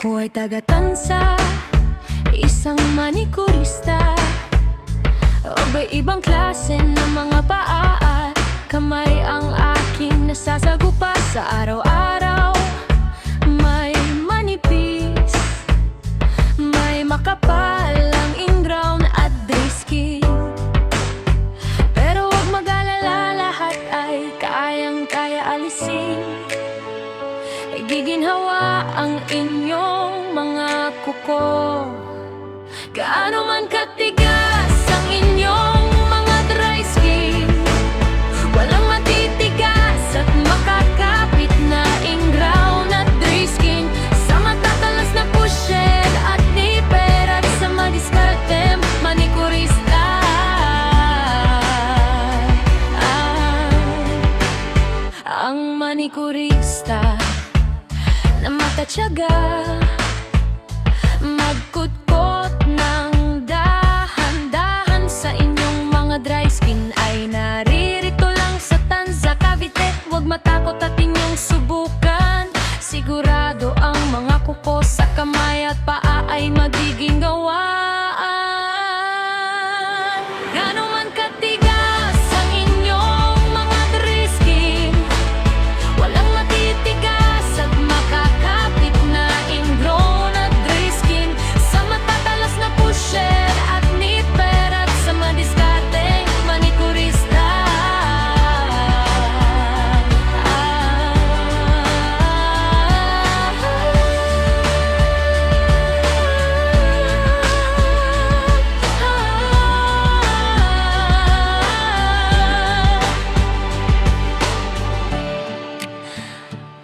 Ako ay taga-Tansa, isang manikurista. Iba-ibang klase ng mga paa at kamay ang aking nasasagupa sa araw-araw. May manipis, may makapal ang ingrown at dry skin. Pero huwag mag-alala, lahat ay kayang-kaya alisin. Giginhawa ang inyong mga kuko. Gaano man katigas ang inyong mga dry skin, walang matitigas at makakapit na ingrown at dry skin. Sa matatalas na pusher at nipper at sa madiskarte manikurista. Ang manikurista na matatyaga, magkutkot ng dahan-dahan sa inyong mga dry skin ay naririto lang sa Tanza, Cavite. Huwag matakot at inyong subukan. Sigurado ang mga kuko sa kamay at paa ay magiging gawaan. Gaano man katigas ang inyong mga dry skin, walang matitigas at makakapit na ingrown at dry skin. Sa matatalas na pusher at nipper at sa madiskarte manikurista.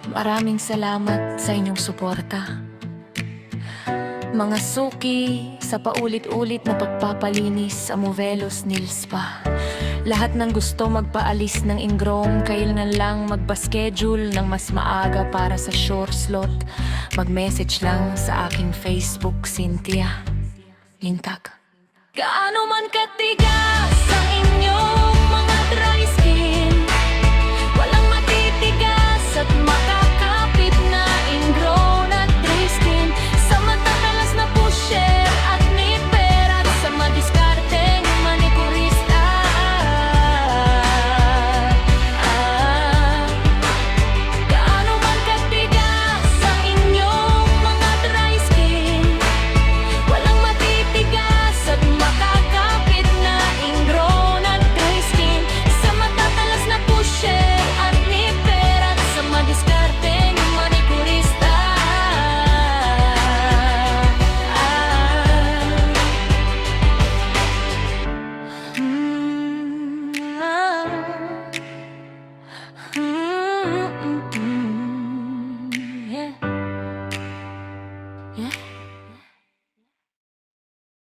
Maraming salamat sa inyong suporta, mga suki, sa paulit-ulit na pagpapalinis sa Movelos Nail Spa. Lahat ng gusto magpaalis ng ingrown, kailan lang magpa-schedule ng mas maaga para sa sure slot. Mag-message lang sa aking Facebook, Cynthia Lintag. Gaano man katigas ang inyong mga dry skin, walang matitigas at makakapit na ingrown at dry skin. Sa matatalas na pusher at nipper at sa madiskarte manikurista. Gaano man katigas ang inyong mga dry skin, walang matitigas at makakapit na ingrown at dry skin. Sa matatalas na pusher at nipper at sa madiskarte manikurista.